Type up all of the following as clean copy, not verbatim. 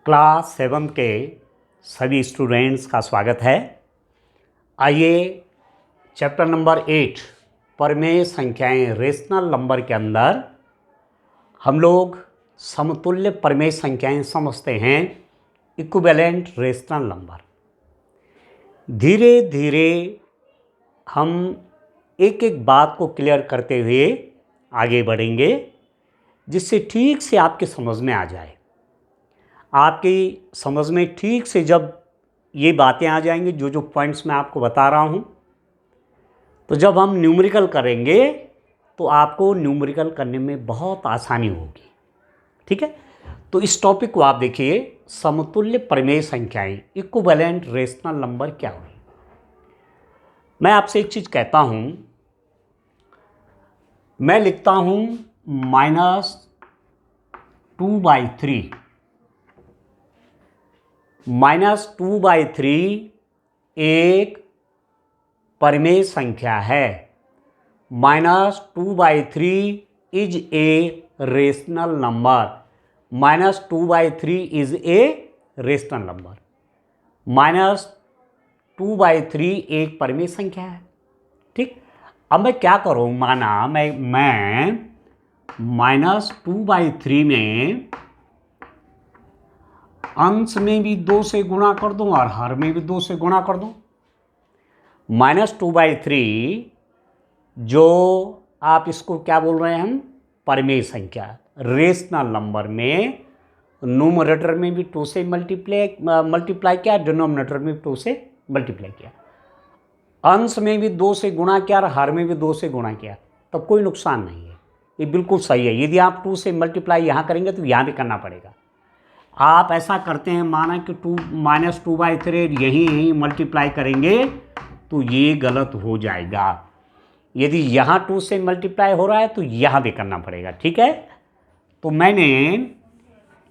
Class 7 के सभी students का स्वागत है। आइए चैप्टर नंबर 8 परमेय संख्याएं रेशनल नंबर के अंदर हम लोग समतुल्य परमेय संख्याएं समझते हैं, इक्विवेलेंट रेशनल नंबर। धीरे धीरे हम एक एक बात को क्लियर करते हुए आगे बढ़ेंगे, जिससे ठीक से आपके समझ में आ जाए। आपकी समझ में ठीक से जब ये बातें आ जाएंगी, जो पॉइंट्स मैं आपको बता रहा हूँ, तो जब हम न्यूमेरिकल करेंगे तो आपको न्यूमेरिकल करने में बहुत आसानी होगी। ठीक है, तो इस टॉपिक को आप देखिए, समतुल्य परमेय संख्याएं इक्विवेलेंट रेशनल नंबर क्या हुई। मैं आपसे एक चीज़ कहता हूँ, मैं लिखता हूँ -2/3। -2/3 एक परमेय संख्या है। -2/3 is a rational number. -2/3 is a rational number. -2/3 एक परमेय संख्या है। ठीक, अब मैं क्या करूँ, माना मैं -2/3 में अंश में भी 2 से गुणा कर दूं और हर में भी 2 से गुणा कर दूं। -2/3 जो आप इसको क्या बोल रहे हैं हम, परमेय संख्या, रेशनल नंबर में न्यूमरेटर में भी 2 से मल्टीप्लाई किया, डिनोमिनेटर में भी 2 से मल्टीप्लाई किया, अंश में भी 2 से गुणा किया और हर में भी 2 से गुणा किया, तो कोई नुकसान नहीं है, ये बिल्कुल सही है। यदि आप 2 से मल्टीप्लाई यहाँ करेंगे तो यहाँ भी करना पड़ेगा। आप ऐसा करते हैं, माना कि -2/3 यहीं मल्टीप्लाई करेंगे तो ये गलत हो जाएगा। यदि यहाँ 2 से मल्टीप्लाई हो रहा है तो यहाँ भी करना पड़ेगा। ठीक है, तो मैंने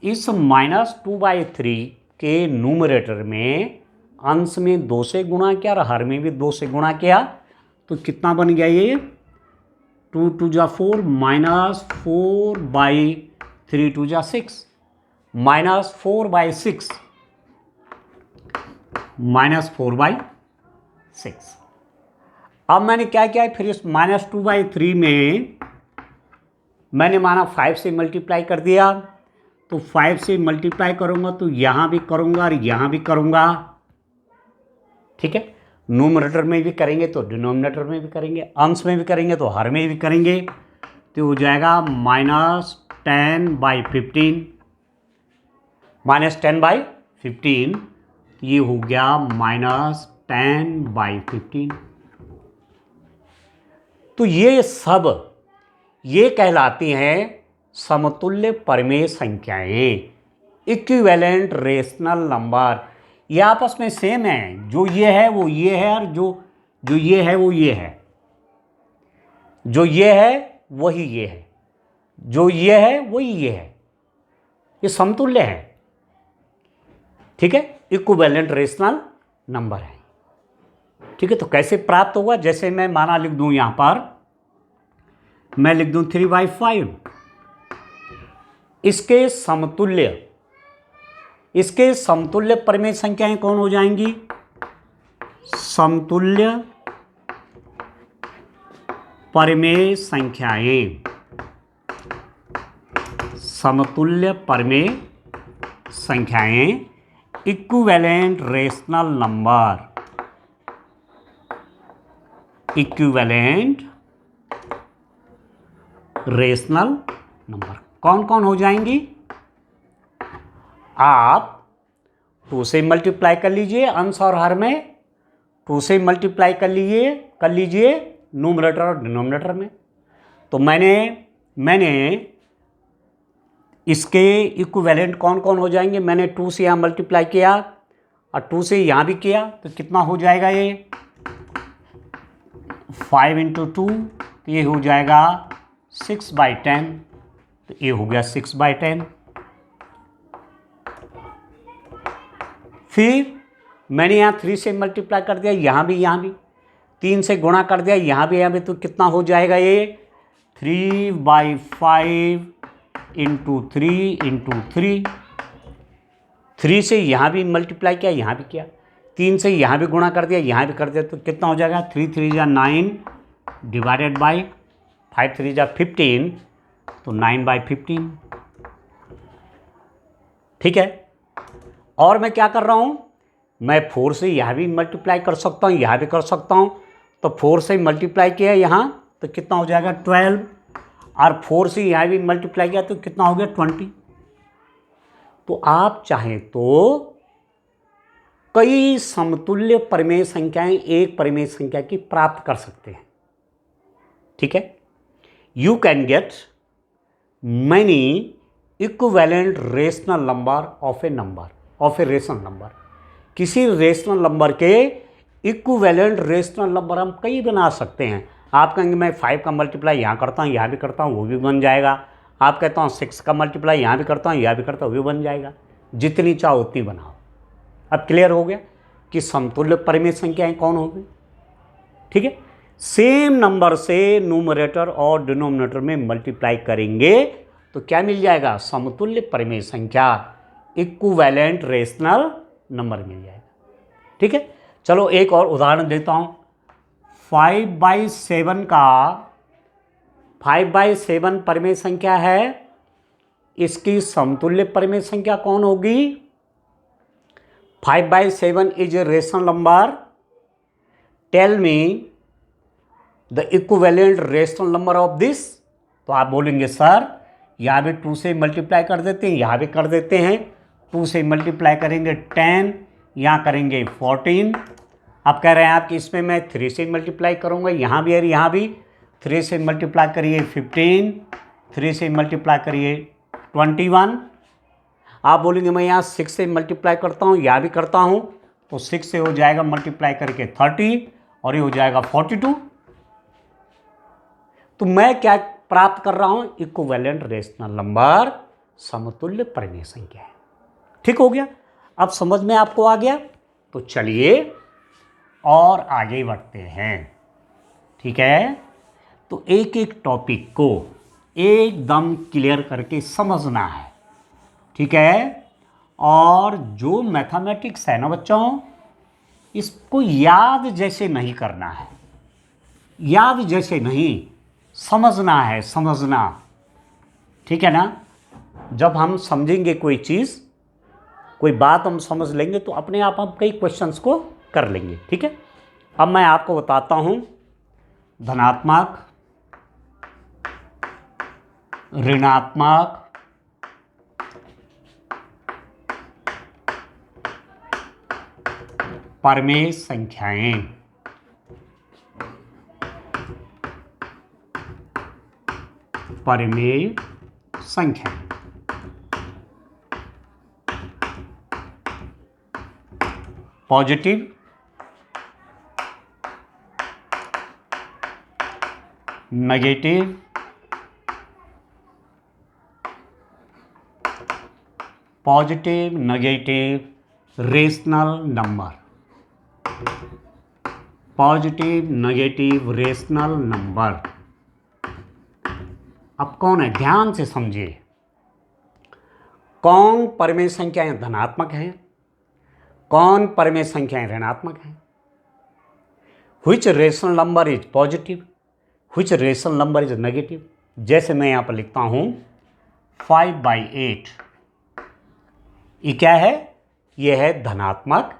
इस -2/3 के न्यूमरेटर में अंश में 2 से गुणा किया और हर में भी 2 से गुणा किया, तो कितना बन गया ये, 2 × 2 = 4, -4/3 × 2 = 6, -4/6, -4/6। अब मैंने क्या किया, फिर इस -2/3 में मैंने माना 5 से मल्टीप्लाई कर दिया, तो 5 से मल्टीप्लाई करूंगा तो यहां भी करूंगा और यहां भी करूंगा। ठीक है, न्यूमरेटर में भी करेंगे तो डिनोमिनेटर में भी करेंगे, अंश में भी करेंगे तो हर में भी करेंगे, तो हो जाएगा -10/15, -10/15, ये हो गया -10/15। तो ये सब ये कहलाती हैं समतुल्य परमेय संख्याएं, इक्विवेलेंट रेशनल नंबर। ये आपस में सेम है, जो ये है वो ये है, और जो ये है वो ये है, जो ये है वही ये है, जो ये है वही ये है, ये समतुल्य है। ठीक है, इक्विवेलेंट रेशनल नंबर है। ठीक है, तो कैसे प्राप्त होगा, जैसे मैं माना लिख दूं, यहां पर मैं लिख दूं 3/5। इसके समतुल्य परमेय संख्याएं कौन हो जाएंगी, समतुल्य परमेय संख्याएं, समतुल्य परमेय संख्याएं, equivalent rational number, equivalent rational number कौन कौन हो जाएंगी। आप 2 से मल्टीप्लाई कर लीजिए अंश और हर में, 2 से मल्टीप्लाई कर लीजिए न्यूमरेटर और डिनोमिनेटर में। तो मैंने इसके इक्विवेलेंट कौन कौन हो जाएंगे, मैंने 2 से यहाँ मल्टीप्लाई किया और 2 से यहाँ भी किया, तो कितना हो जाएगा, ये 5 × 2, तो ये हो जाएगा 6/10, तो ये हो गया 6/10। फिर मैंने यहाँ 3 से मल्टीप्लाई कर दिया, यहाँ भी 3 से गुणा कर दिया, यहाँ भी, तो कितना हो जाएगा, ये 3/5 × 3 × 3, 3 से यहाँ भी मल्टीप्लाई किया, यहाँ भी किया, 3 से यहाँ भी गुणा कर दिया, यहाँ भी कर दिया, तो कितना हो जाएगा 3 3 जा 9 डिवाइडेड बाई 5 3 जा 15, तो 9/15। ठीक है। और मैं क्या कर रहा हूँ, मैं 4 से यहाँ भी मल्टीप्लाई कर सकता हूँ, यहाँ भी कर सकता हूँ, तो 4 से मल्टीप्लाई किया यहाँ तो कितना हो जाएगा 12, और 4 से यहाँ भी मल्टीप्लाई किया तो कितना हो गया 20। तो आप चाहें तो कई समतुल्य परिमेय संख्याएं एक परिमेय संख्या की प्राप्त कर सकते हैं। ठीक है। You can get many equivalent rational number of A rational number. किसी रेशनल नंबर के इक्विवेलेंट रेशनल नंबर हम कई बना सकते हैं। आप कहेंगे मैं 5 का मल्टीप्लाई यहाँ करता हूँ, यहाँ भी करता हूँ, वो भी बन जाएगा। आप कहता हूँ 6 का मल्टीप्लाई यहाँ भी करता हूँ, यहाँ भी करता हूँ, वो भी बन जाएगा। जितनी चाहो उतनी बनाओ। अब क्लियर हो गया कि समतुल्य परिमेय संख्याएं कौन होगी। ठीक है। सेम नंबर से न्यूमरेटर और डिनोमिनेटर में मल्टीप्लाई करेंगे तो क्या मिल जाएगा, समतुल्य परिमेय संख्या, इक्विवेलेंट रेशनल नंबर मिल जाएगा। ठीक है। चलो एक और उदाहरण देता हूं। 5/7 का 5/7 परिमेय संख्या है, इसकी समतुल्य परिमेय संख्या कौन होगी। 5/7 is a rational number, tell me the equivalent rational number of this. तो आप बोलेंगे सर यहाँ भी 2 से मल्टीप्लाई कर देते हैं, यहाँ भी कर देते हैं। 2 से मल्टीप्लाई करेंगे 10, यहाँ करेंगे 14। आप कह रहे हैं आप कि इसमें मैं 3 से मल्टीप्लाई करूँगा, यहाँ भी और यहाँ भी। 3 से मल्टीप्लाई करिए 15, 3 से मल्टीप्लाई करिए 21। आप बोलेंगे मैं यहाँ 6 से मल्टीप्लाई करता हूँ, यहाँ भी करता हूँ, तो 6 से हो जाएगा मल्टीप्लाई करके 30 और ये हो जाएगा 42। तो मैं क्या प्राप्त कर रहा हूँ, इक्विवेलेंट रेशनल नंबर, समतुल्य परिमेय संख्या है। ठीक हो गया। अब समझ में आपको आ गया। तो चलिए और आगे बढ़ते हैं। ठीक है। तो एक एक टॉपिक को एकदम क्लियर करके समझना है। ठीक है। और जो मैथमेटिक्स है ना बच्चों, इसको याद जैसे नहीं करना है, याद जैसे नहीं, समझना है, समझना। ठीक है ना। जब हम समझेंगे कोई चीज़, कोई बात हम समझ लेंगे तो अपने आप हम कई क्वेश्चंस को कर लेंगे। ठीक है। अब मैं आपको बताता हूं धनात्मक, ऋणात्मक, परिमेय संख्याएं। परिमेय संख्याएं positive, negative, positive negative rational number, positive negative rational number. अब कौन है, ध्यान से समझिए। कौन परिमेय संख्याएं धनात्मक हैं, कौन परिमेय संख्याएं ऋणात्मक हैं। Which rational number is positive, which rational number is negative. जैसे मैं यहां पर लिखता हूं 5/8, ये क्या है, ये है धनात्मक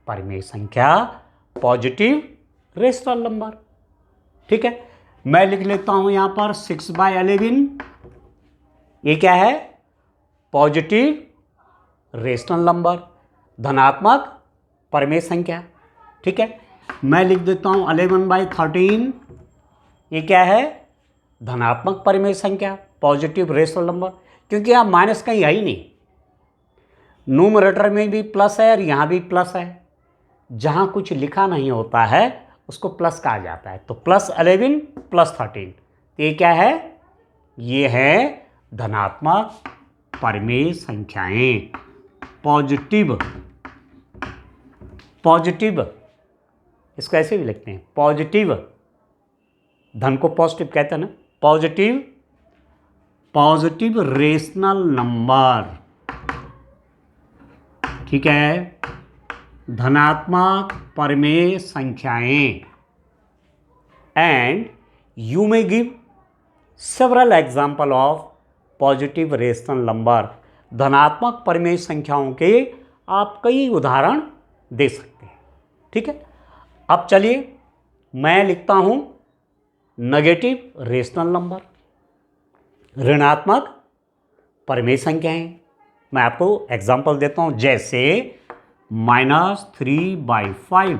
परिमेय संख्या, पॉजिटिव रेशनल नंबर। ठीक है। मैं लिख लेता हूं यहां पर 6/11, ये क्या है, पॉजिटिव रेशनल नंबर, धनात्मक परिमेय संख्या। ठीक है। मैं लिख देता हूं 11/13, ये क्या है, धनात्मक परिमेय संख्या, पॉजिटिव रेशनल नंबर। क्योंकि यहां माइनस कहीं है ही नहीं, न्यूमरेटर में भी प्लस है और यहां भी प्लस है। जहां कुछ लिखा नहीं होता है उसको प्लस कहा जाता है। तो +11 +13, ये क्या है, ये है धनात्मक परिमेय संख्याएं, पॉजिटिव। पॉजिटिव इसको ऐसे भी लिखते हैं, पॉजिटिव, धन को पॉजिटिव कहते हैं ना, पॉजिटिव, पॉजिटिव रेशनल नंबर। ठीक है, धनात्मक परिमेय संख्याएं। And you may give several example of positive rational number. धनात्मक परिमेय संख्याओं के आप कई उदाहरण दे सकते हैं। ठीक है, अब चलिए मैं लिखता हूं नेगेटिव रेशनल नंबर, ऋणात्मक परिमेय संख्याएं। मैं आपको एग्जाम्पल देता हूं, जैसे -3/5।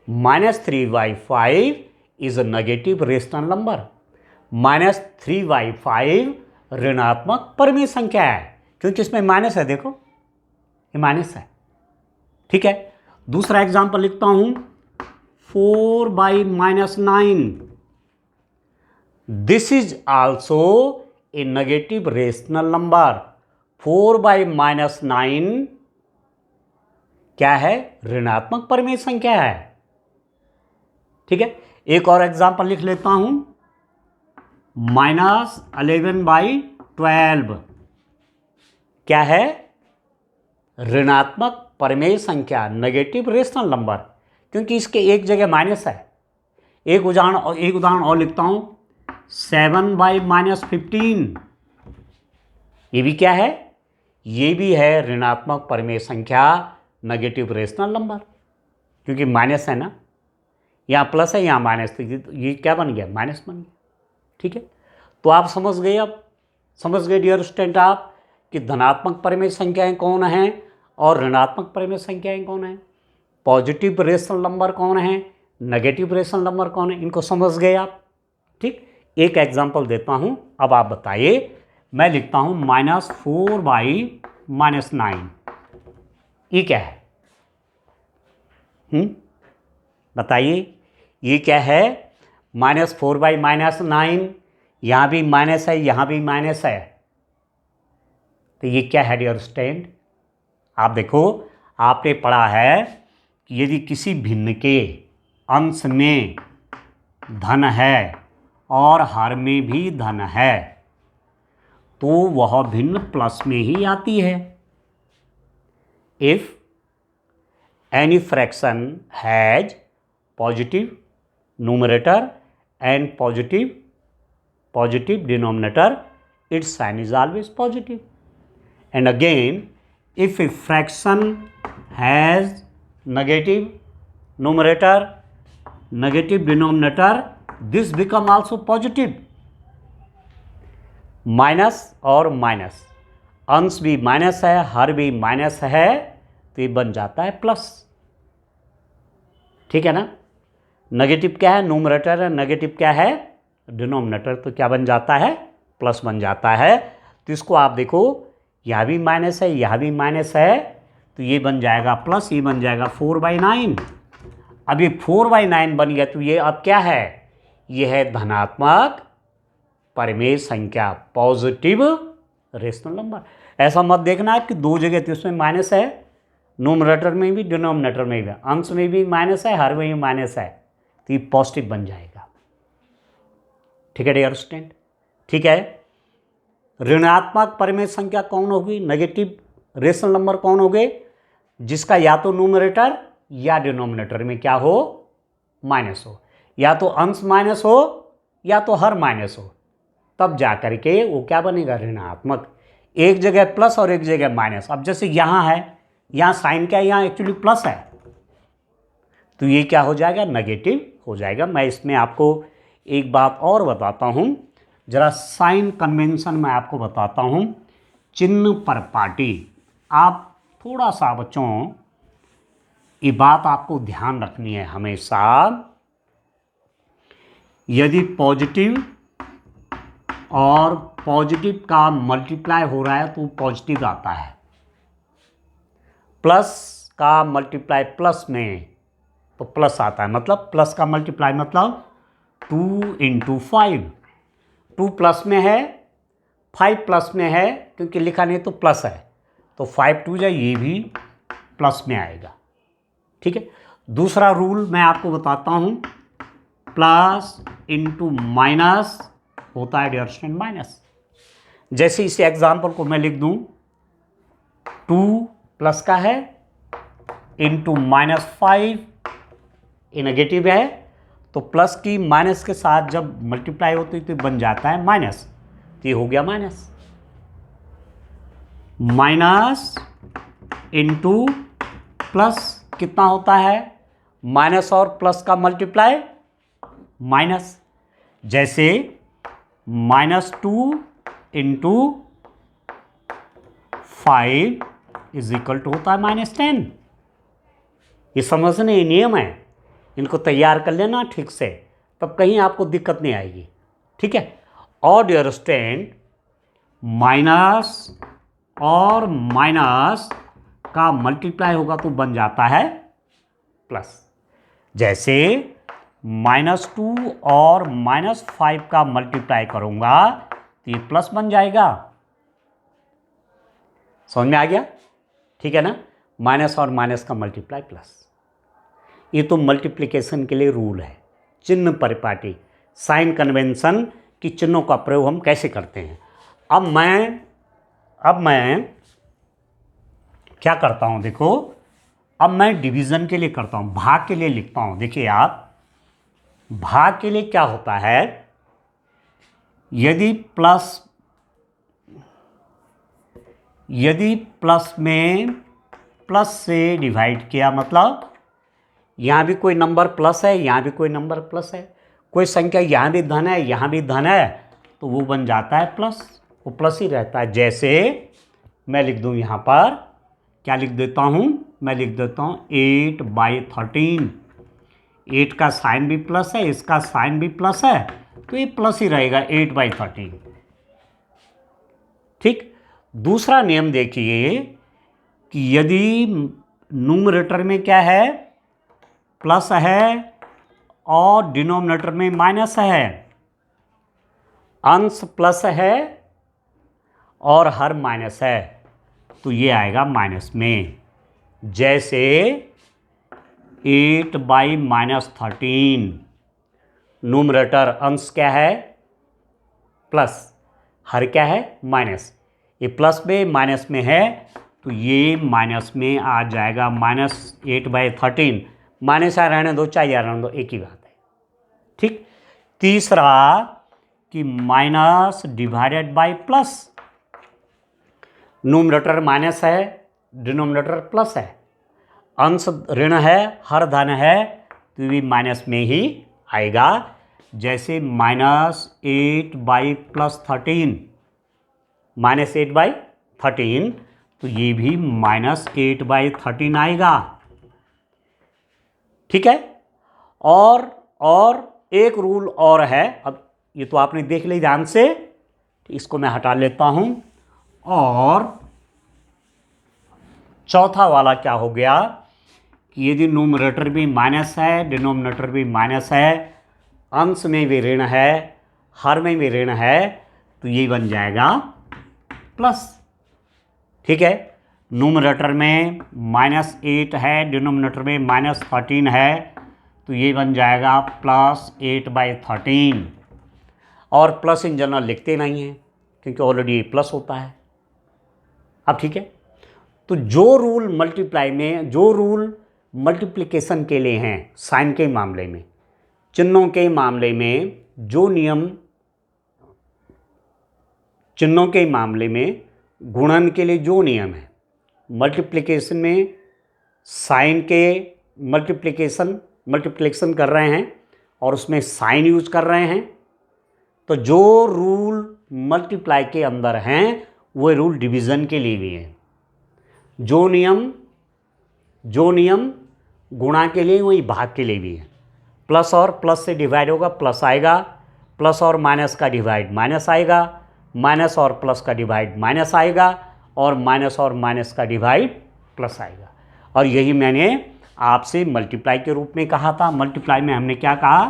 -3/5 is a negative rational number. -3/5 ऋणात्मक परिमेय संख्या है, क्योंकि इसमें माइनस है, देखो ये माइनस है। ठीक है, दूसरा एग्जाम्पल लिखता हूं 4/-9। This is also a negative rational number. 4/-9 क्या है? ऋणात्मक परिमेय संख्या है। ठीक है, एक और एग्जाम्पल लिख लेता हूं, -11/12 क्या है? ऋणात्मक परिमेय संख्या, नेगेटिव रेशनल नंबर, क्योंकि इसके एक जगह माइनस है। एक उदाहरण और लिखता हूं, 7/-15 ये भी क्या है? ये भी है ऋणात्मक परिमेय संख्या, नेगेटिव रेशनल नंबर, क्योंकि माइनस है ना, यहाँ प्लस है यहाँ माइनस, तो ये क्या बन गया? माइनस बन गया। ठीक है, तो आप समझ गए, अब समझ गए डियर स्टूडेंट आप कि धनात्मक परिमेय संख्याएं कौन हैं और ऋणात्मक परिमेय संख्याएं कौन हैं, पॉजिटिव रेशनल नंबर कौन है, नेगेटिव रेशनल नंबर कौन है, इनको समझ गए आप। ठीक, एक एग्जांपल देता हूं, अब आप बताइए। मैं लिखता हूं -4/-9, ये क्या है? बताइए ये क्या है? -4/-9, यहाँ भी माइनस है, यहाँ भी माइनस है, तो ये क्या है डियर स्टूडेंट? आप देखो, आपने पढ़ा है कि यदि किसी भिन्न के अंश में धन है और हर में भी धन है तो वह भिन्न प्लस में ही आती है। If any fraction has positive numerator and positive denominator, its sign is always positive. And again, if a fraction has negative numerator, negative denominator, this become also positive. Minus और माइनस, अंश भी minus है, हर भी minus है, तो ये बन जाता है प्लस। ठीक है ना, नेगेटिव क्या है? न्यूमरेटर है, नेगेटिव क्या है? डिनोमिनेटर, तो क्या बन जाता है? प्लस बन जाता है। तो इसको आप देखो, यहाँ भी माइनस है, यहाँ भी माइनस है, तो ये बन जाएगा प्लस, ये बन जाएगा 4/9। अब ये 4/9 बन गया, तो ये अब क्या है? ये है धनात्मक परिमेय संख्या, पॉजिटिव रेशनल नंबर। ऐसा मत देखना है कि दो जगह तो इसमें माइनस है, न्यूमरेटर में भी डिनोमिनेटर में भी, अंश में भी माइनस है, हर में भी माइनस है, तो ये पॉजिटिव बन जाएगा। ठीक है डियर स्टूडेंट, ठीक है। ऋणात्मक परिमेय संख्या कौन होगी? नेगेटिव रेशनल नंबर कौन होगे? जिसका या तो न्यूमरेटर या डिनोमिनेटर में क्या हो? माइनस हो, या तो अंश माइनस हो या तो हर माइनस हो, तब जा करके वो क्या बनेगा? ऋणात्मक। एक जगह प्लस और एक जगह माइनस। अब जैसे यहाँ है, यहाँ साइन क्या है? यहाँ एक्चुअली प्लस है, तो ये क्या हो जाएगा? नेगेटिव हो जाएगा। मैं इसमें आपको एक बात और बताता हूँ, जरा साइन कन्वेंशन में आपको बताता हूँ। चिन्ह पर पाटी, आप थोड़ा सा बच्चों ये बात आपको ध्यान रखनी है हमेशा। यदि पॉजिटिव और पॉजिटिव का मल्टीप्लाई हो रहा है तो पॉजिटिव आता है, प्लस का मल्टीप्लाई प्लस में तो प्लस आता है, मतलब प्लस का मल्टीप्लाई मतलब 2 × 5। 2 प्लस में है, 5 प्लस में है, क्योंकि लिखा नहीं तो प्लस है, तो 5 2 जाए, ये भी प्लस में आएगा। ठीक है। दूसरा रूल मैं आपको बताता हूँ, प्लस इंटू माइनस होता है डियर स्टूडेंट माइनस। जैसे इस एग्जाम्पल को मैं लिख दूँ 2 प्लस का है इंटू -5, ये नेगेटिव है, तो प्लस की माइनस के साथ जब मल्टीप्लाई होती है तो बन जाता है माइनस, तो ये हो गया माइनस इंटू प्लस कितना होता है, माइनस और प्लस का मल्टीप्लाई माइनस, जैसे -2 इंटू 5 इज इक्वल टू होता है -10। ये समझने ये नियम है, इनको तैयार कर लेना ठीक से, तब कहीं आपको दिक्कत नहीं आएगी, ठीक है। और डियर स्टूडेंट, माइनस और माइनस का मल्टीप्लाई होगा तो बन जाता है प्लस, जैसे -2 और -5 का मल्टीप्लाई करूंगा तो ये प्लस बन जाएगा। समझ में आ गया, ठीक है ना। माइनस और माइनस का मल्टीप्लाई प्लस, ये तो मल्टीप्लिकेशन के लिए रूल है। चिन्ह परिपाटी, साइन कन्वेंशन की चिन्हों का प्रयोग हम कैसे करते हैं। अब मैं क्या करता हूं, देखो, अब मैं डिवीजन के लिए करता हूं, भाग के लिए लिखता हूं। देखिए आप, भाग के लिए क्या होता है, यदि प्लस में प्लस से डिवाइड किया, मतलब यहाँ भी कोई नंबर प्लस है, यहाँ भी कोई नंबर प्लस है, कोई संख्या यहाँ भी धन है, यहाँ भी धन है, तो वो बन जाता है प्लस, वो प्लस ही रहता है। जैसे मैं लिख दूँ यहाँ पर, क्या लिख देता हूँ, मैं लिख देता हूँ 8/13। 8 का साइन भी प्लस है, इसका साइन भी प्लस है, तो ये प्लस ही रहेगा 8/13, ठीक। दूसरा नियम देखिए कि यदि न्यूमरेटर में क्या है, प्लस है और डिनोमिनेटर में माइनस है, अंश प्लस है और हर माइनस है, तो ये आएगा माइनस में। जैसे 8/-13, न्यूमरेटर अंश क्या है प्लस, हर क्या है माइनस, ये प्लस में माइनस में है, तो ये माइनस में आ जाएगा -8/13। माइनस आ रहने दो, चाहे आ रहने दो, एक ही बात है, ठीक। तीसरा कि minus divided by plus, numerator minus है, डिनोमिनेटर प्लस है, अंश ऋण है, हर धन है, तो भी माइनस में ही आएगा। जैसे -8/+13, -8/13, तो ये भी -8/13 आएगा, ठीक है। और एक रूल और है, अब ये तो आपने देख ली ध्यान से, इसको मैं हटा लेता हूं। और चौथा वाला क्या हो गया कि यदि न्यूमरेटर भी माइनस है, डिनोमिनेटर भी माइनस है, अंश में भी ऋण है, हर में भी ऋण है, तो ये बन जाएगा प्लस, ठीक है। न्यूमरेटर में -8 है, डिनोमिनेटर में -13 है, तो ये बन जाएगा +8/13। और प्लस इन जनरल लिखते नहीं हैं क्योंकि ऑलरेडी प्लस होता है। अब ठीक है, तो जो रूल मल्टीप्लिकेशन के लिए हैं, साइन के मामले में, चिन्हों के मामले में चिन्हों के मामले में गुणन के लिए जो नियम है, मल्टीप्लिकेशन में साइन के मल्टीप्लिकेशन कर रहे हैं और उसमें साइन यूज कर रहे हैं, तो जो रूल मल्टीप्लाई के अंदर हैं वो रूल डिवीज़न के लिए भी हैं। जो नियम गुणा के लिए वही भाग के लिए भी है। प्लस और प्लस से डिवाइड होगा प्लस आएगा, प्लस और माइनस का डिवाइड माइनस आएगा, माइनस और प्लस का डिवाइड माइनस आएगा, और माइनस और माइनस का डिवाइड प्लस आएगा। और यही मैंने आपसे मल्टीप्लाई के रूप में कहा था। मल्टीप्लाई में हमने क्या कहा,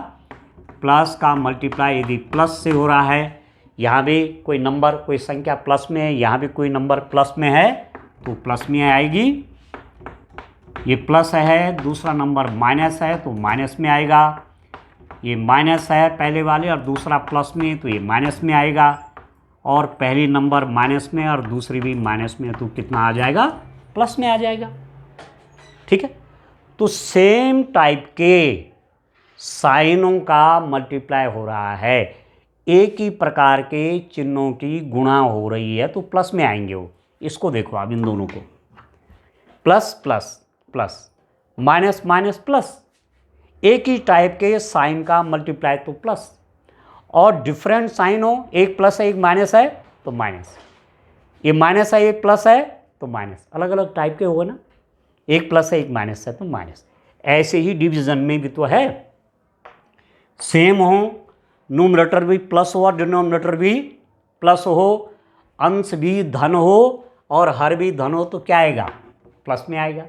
प्लस का मल्टीप्लाई यदि प्लस से हो रहा है, यहाँ भी कोई नंबर कोई संख्या प्लस में है, यहाँ भी कोई नंबर प्लस में है, तो प्लस में आएगी। ये प्लस है, दूसरा नंबर माइनस है तो माइनस में आएगा। ये माइनस है पहले वाले और दूसरा प्लस में, तो ये माइनस में आएगा। और पहली नंबर माइनस में और दूसरी भी माइनस में, तो कितना आ जाएगा प्लस में आ जाएगा। ठीक है, तो सेम टाइप के साइनों का मल्टीप्लाई हो रहा है, एक ही प्रकार के चिन्हों की गुणा हो रही है तो प्लस में आएंगे वो। इसको देखो आप, इन दोनों को, plus plus plus, minus minus plus, एक ही टाइप के साइन का मल्टीप्लाई तो प्लस, और डिफरेंट साइन हो, एक प्लस है एक माइनस है तो माइनस, ये माइनस है एक प्लस है तो माइनस, अलग अलग टाइप के होगा ना, एक प्लस है एक माइनस है तो माइनस। ऐसे ही डिवीजन में भी तो है, सेम हो, न्यूमरेटर भी प्लस हो और डिनोमिनेटर भी प्लस हो, अंश भी धन हो और हर भी धन हो तो क्या आएगा, प्लस में आएगा।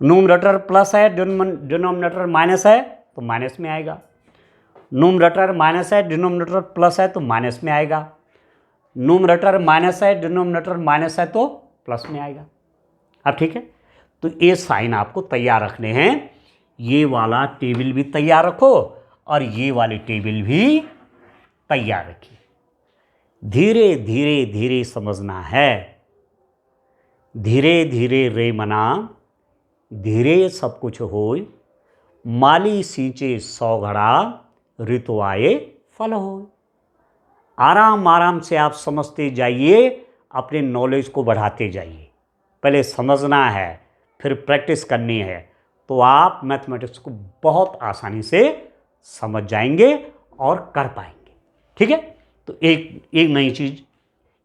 न्यूमरेटर प्लस है, डिनोमिनेटर माइनस है तो माइनस में आएगा। न्यूमरेटर माइनस है, डिनोमिनेटर प्लस है तो माइनस में आएगा। न्यूमरेटर माइनस है, डिनोमिनेटर माइनस है तो प्लस में आएगा। अब ठीक है, तो ये साइन आपको तैयार रखने हैं, ये वाला टेबल भी तैयार रखो और ये वाली टेबल भी तैयार रखिए। धीरे धीरे धीरे समझना है, धीरे धीरे रे मना, धीरे सब कुछ होय, माली सींचे 100 घड़ा, ऋतु आए फल हो। आराम आराम से आप समझते जाइए, अपने नॉलेज को बढ़ाते जाइए। पहले समझना है, फिर प्रैक्टिस करनी है, तो आप मैथमेटिक्स को बहुत आसानी से समझ जाएंगे और कर पाएंगे। ठीक है, तो एक नई चीज़,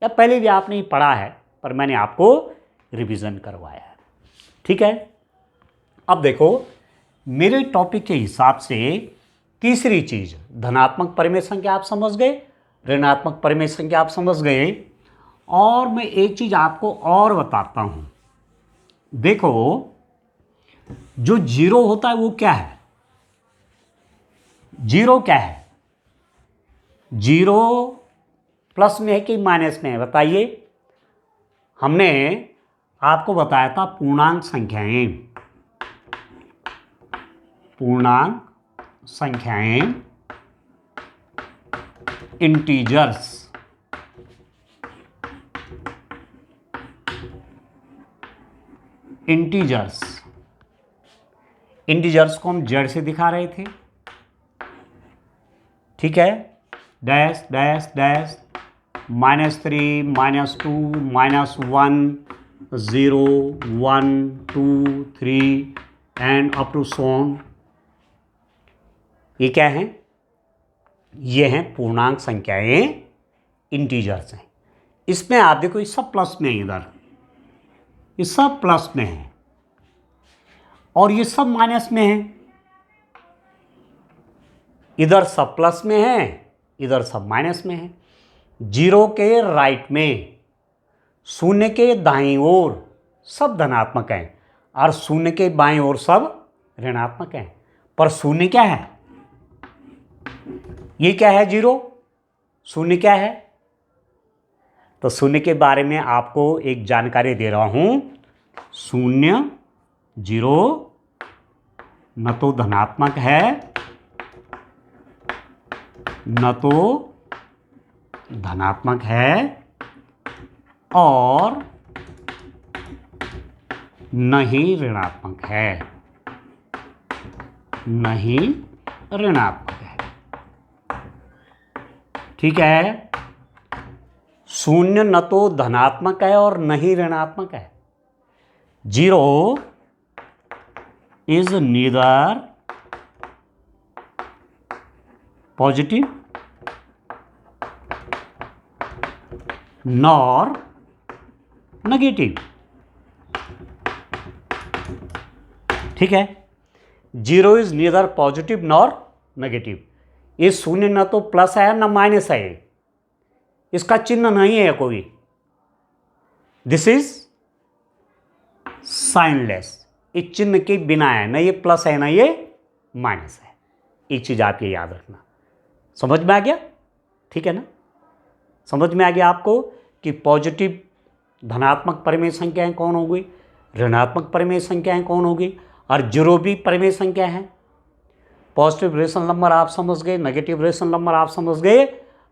या पहले भी आपने पढ़ा है पर मैंने आपको रिवीजन करवाया है। ठीक है, अब देखो मेरे टॉपिक के हिसाब से तीसरी चीज़, धनात्मक परिमेय संख्या आप समझ गए, ऋणात्मक परिमेय संख्या आप समझ गए, और मैं एक चीज़ आपको और बताता हूँ। देखो जो जीरो होता है वो क्या है, जीरो क्या है, जीरो प्लस में है कि माइनस में है, बताइए। हमने आपको बताया था पूर्णांक संख्याएं, पूर्णांक संख्याएं, इंटीजर्स, इंटीजर्स, इंटीजर्स को हम जेड से दिखा रहे थे। ठीक है, dash dash dash, -3, -2, -1, 0, 1, 2, 3 and up to so on. ये क्या है, ये हैं पूर्णांक संख्याएं, इंटीजर्स हैं। इसमें आप देखो ये सब प्लस में है, इधर ये सब प्लस में है और ये सब माइनस में है। इधर सब प्लस में है, इधर सब माइनस में है। जीरो के राइट में, शून्य के दाईं ओर सब धनात्मक हैं और शून्य के बाईं ओर सब ऋणात्मक हैं। पर शून्य क्या है, ये क्या है, जीरो, शून्य क्या है। तो शून्य के बारे में आपको एक जानकारी दे रहा हूं। शून्य, जीरो न तो धनात्मक है न तो धनात्मक है और न ही ऋणात्मक है, न ही ऋणात्मक है। ठीक है, शून्य न तो धनात्मक है और न ही ऋणात्मक है। Zero is neither positive nor negative. ठीक है, zero is neither positive nor negative. ये शून्य न तो प्लस है न माइनस है, इसका चिन्ह नहीं है कोई। दिस इज साइनलेस, इस चिन्ह के बिना है, न ये प्लस है न ये माइनस है। एक चीज आप ये याद रखना। समझ में आ गया? ठीक है ना, समझ में आ गया आपको कि पॉजिटिव धनात्मक परिमेय संख्याएं कौन हो गई, ऋणात्मक परिमेय संख्याएं कौन होगी, और जीरो भी परिमेय संख्या है। पॉजिटिव रेशनल नंबर आप समझ गए, नेगेटिव रेशनल नंबर आप समझ गए,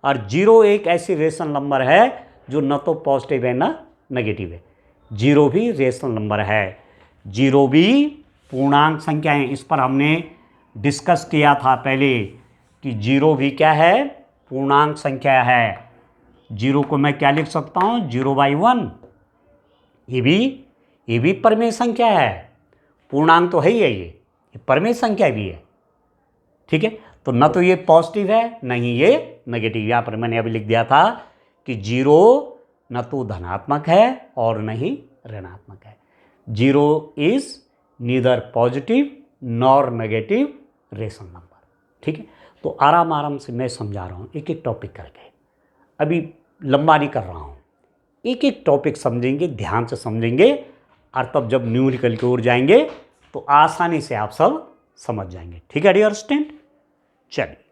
और जीरो एक ऐसी रेशनल नंबर है जो न तो पॉजिटिव है न नेगेटिव है। जीरो भी रेशनल नंबर है। जीरो भी पूर्णांक संख्या है। इस पर हमने डिस्कस किया था पहले कि जीरो भी क्या है, पूर्णांक संख्या है। जीरो को मैं क्या लिख सकता हूँ, 0/1। ये भी परमेय संख्या है, पूर्णांक तो है ही है, ये परमेय संख्या भी है। ठीक है, तो न तो ये पॉजिटिव है न ही ये नेगेटिव। यहाँ पर मैंने अभी लिख दिया था कि जीरो न तो धनात्मक है और न ही ऋणात्मक है। Zero is neither positive nor negative rational number. ठीक है, तो आराम आराम से मैं समझा रहा हूँ एक एक टॉपिक करके, अभी लंबा नहीं कर रहा हूँ। एक एक टॉपिक समझेंगे, ध्यान से समझेंगे, और तब जब न्यूमेरिकल की ओर जाएंगे तो आसानी से आप सब समझ जाएंगे। ठीक है डियर स्टूडेंट, चलिए